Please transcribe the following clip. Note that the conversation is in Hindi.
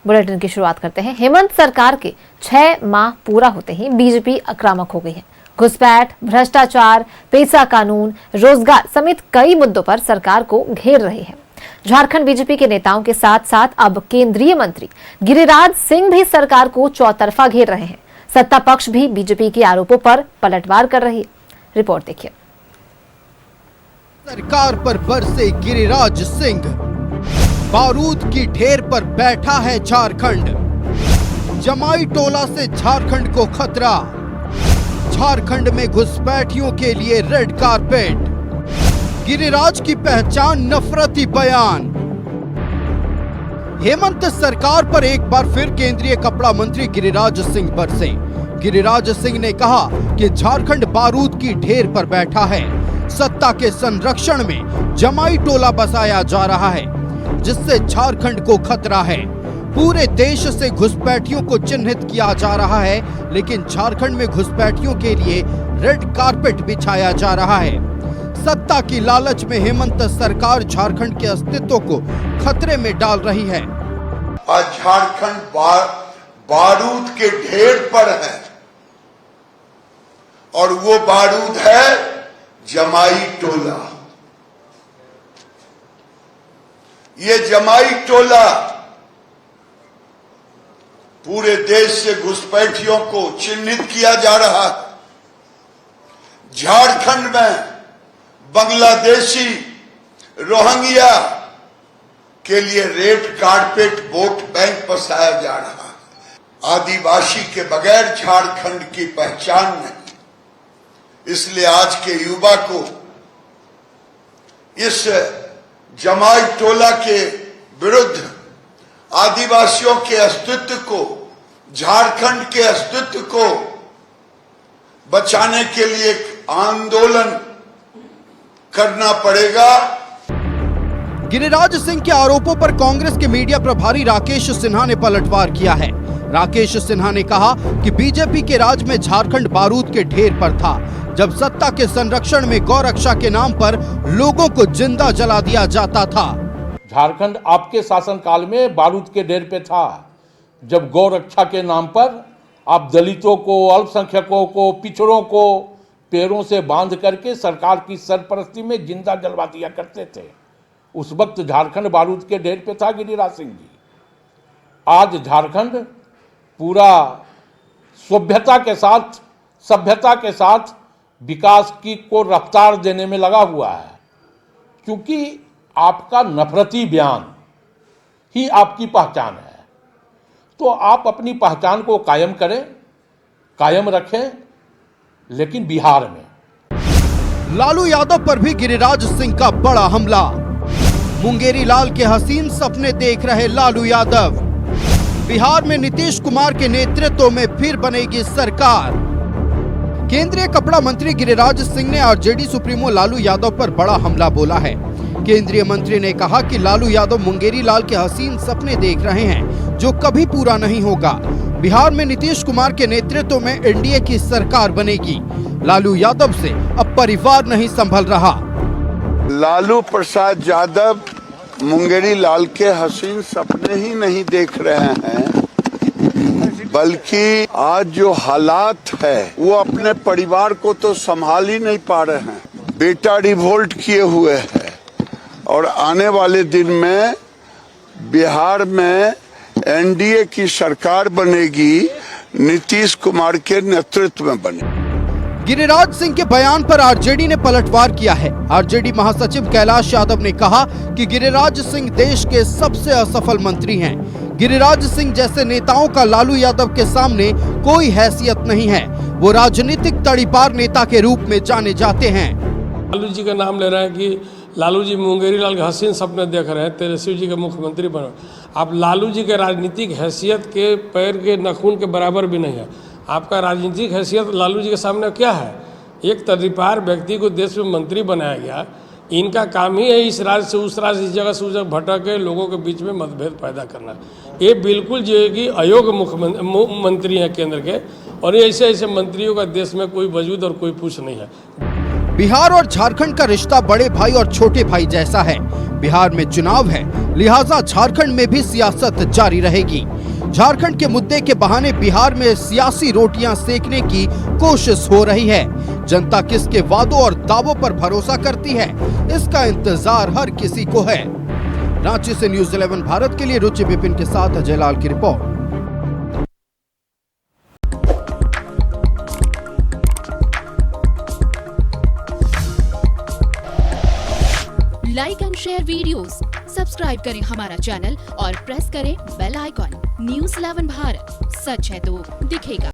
बुलेटिन की शुरुआत करते हैं। हेमंत सरकार के 6 माह पूरा होते ही बीजेपी आक्रामक हो गई है। घुसपैठ, भ्रष्टाचार, पेसा कानून, रोजगार समेत कई मुद्दों पर सरकार को घेर रही है। झारखंड बीजेपी के नेताओं के साथ साथ अब केंद्रीय मंत्री गिरिराज सिंह भी सरकार को चौतरफा घेर रहे हैं। सत्ता पक्ष भी बीजेपी के आरोपों पर पलटवार कर रही है। रिपोर्ट देखिए। सरकार पर बरसे गिरिराज सिंह, बारूद की ढेर पर बैठा है झारखंड। जमाई टोला से झारखंड को खतरा। झारखंड में घुसपैठियों के लिए रेड कारपेट। गिरिराज की पहचान नफरती बयान। हेमंत सरकार पर एक बार फिर केंद्रीय कपड़ा मंत्री गिरिराज सिंह बरसे। गिरिराज सिंह ने कहा कि झारखंड बारूद की ढेर पर बैठा है। सत्ता के संरक्षण में जमाई टोला बसाया जा रहा है, जिससे झारखंड को खतरा है। पूरे देश से घुसपैठियों को चिन्हित किया जा रहा है, लेकिन झारखंड में घुसपैठियों के लिए रेड कारपेट बिछाया जा रहा है। सत्ता की लालच में हेमंत सरकार झारखंड के अस्तित्व को खतरे में डाल रही है। आज झारखंड बारूद के ढेर पर है, और वो बारूद है जमाई टोला। ये जमाई टोला पूरे देश से घुसपैठियों को चिन्हित किया जा रहा है। झारखंड में बांग्लादेशी, रोहिंग्या के लिए रेड कारपेट वोट बैंक बसाया जा रहा है। आदिवासी के बगैर झारखंड की पहचान नहीं। इसलिए आज के युवा को इस जमाई टोला के विरुद्ध, आदिवासियों के अस्तित्व को, झारखंड के अस्तित्व को बचाने के लिए एक आंदोलन करना पड़ेगा। गिरिराज सिंह के आरोपों पर कांग्रेस के मीडिया प्रभारी राकेश सिन्हा ने पलटवार किया है। राकेश सिन्हा ने कहा कि बीजेपी के राज में झारखंड बारूद के ढेर पर था, जब सत्ता के संरक्षण में गौरक्षा के नाम पर लोगों को जिंदा जला दिया जाता था। झारखंड आपके शासनकाल में बारूद के ढेर पे था, जब गौरक्षा के नाम पर आप दलितों को, अल्पसंख्यकों को, पिछड़ों को पैरों से बांध करके सरकार की सरपरस्ती में जिंदा जलवा दिया करते थे। उस वक्त झारखंड बारूद के ढेर पे था गिरिराज सिंह जी। आज झारखंड पूरा सभ्यता के साथ विकास की को रफ्तार देने में लगा हुआ है, क्योंकि आपका नफरती बयान ही आपकी पहचान है। तो आप अपनी पहचान को कायम करें, कायम रखें, लेकिन बिहार में। लालू यादव पर भी गिरिराज सिंह का बड़ा हमला। मुंगेरी लाल के हसीन सपने देख रहे लालू यादव। बिहार में नीतीश कुमार के नेतृत्व में फिर बनेगी सरकार। केंद्रीय कपड़ा मंत्री गिरिराज सिंह ने आरजेडी सुप्रीमो लालू यादव पर बड़ा हमला बोला है। केंद्रीय मंत्री ने कहा कि लालू यादव मुंगेरी लाल के हसीन सपने देख रहे हैं, जो कभी पूरा नहीं होगा। बिहार में नीतीश कुमार के नेतृत्व में एनडीए की सरकार बनेगी। लालू यादव से अब परिवार नहीं संभल रहा। लालू प्रसाद यादव मुंगेरी लाल के हसीन सपने ही नहीं देख रहे हैं, बल्कि आज जो हालात है वो अपने परिवार को तो संभाल ही नहीं पा रहे हैं। बेटा रिवोल्ट किए हुए है, और आने वाले दिन में बिहार में एनडीए की सरकार बनेगी, नीतीश कुमार के नेतृत्व में बनेगी। गिरिराज सिंह के बयान पर आरजेडी ने पलटवार किया है। आरजेडी महासचिव कैलाश यादव ने कहा कि गिरिराज सिंह देश के सबसे असफल मंत्री हैं। गिरिराज सिंह जैसे नेताओं का लालू यादव के सामने कोई हैसियत नहीं है। वो राजनीतिक तड़ीपार नेता के रूप में जाने जाते हैं। लालू जी का नाम ले रहे हैं कि लालू जी मुंगेरी लाल के हसीन सपने देख रहे हैं, तेजस्वी जी के मुख्यमंत्री बनो। आप लालू जी के राजनीतिक हैसियत के पैर के नाखून के बराबर भी नहीं है। आपका राजनीतिक हैसियत लालू जी के सामने क्या है? एक तड़ीपार व्यक्ति को देश में मंत्री बनाया गया। इनका काम ही है इस राज्य से उस राज्य, इस जगह से उस जगह भटक के लोगों के बीच में मतभेद पैदा करना। ये बिल्कुल जो है कि अयोग्य मुख्यमंत्री हैं केंद्र के, और ऐसे ऐसे मंत्रियों का देश में कोई वजूद और कोई पूछ नहीं है। बिहार और झारखंड का रिश्ता बड़े भाई और छोटे भाई जैसा है। बिहार में चुनाव है, लिहाजा झारखंड में भी सियासत जारी रहेगी। झारखंड के मुद्दे के बहाने बिहार में सियासी रोटियां सेकने की कोशिश हो रही है। जनता किसके वादों और दावों पर भरोसा करती है, इसका इंतजार हर किसी को है। रांची से न्यूज़ 11 भारत के लिए रुचि विपिन के साथ अजय लाल की report. Like and share videos, subscribe करें हमारा चैनल और प्रेस करें बेल आइकॉन। न्यूज़ 11 भारत, सच है तो दिखेगा।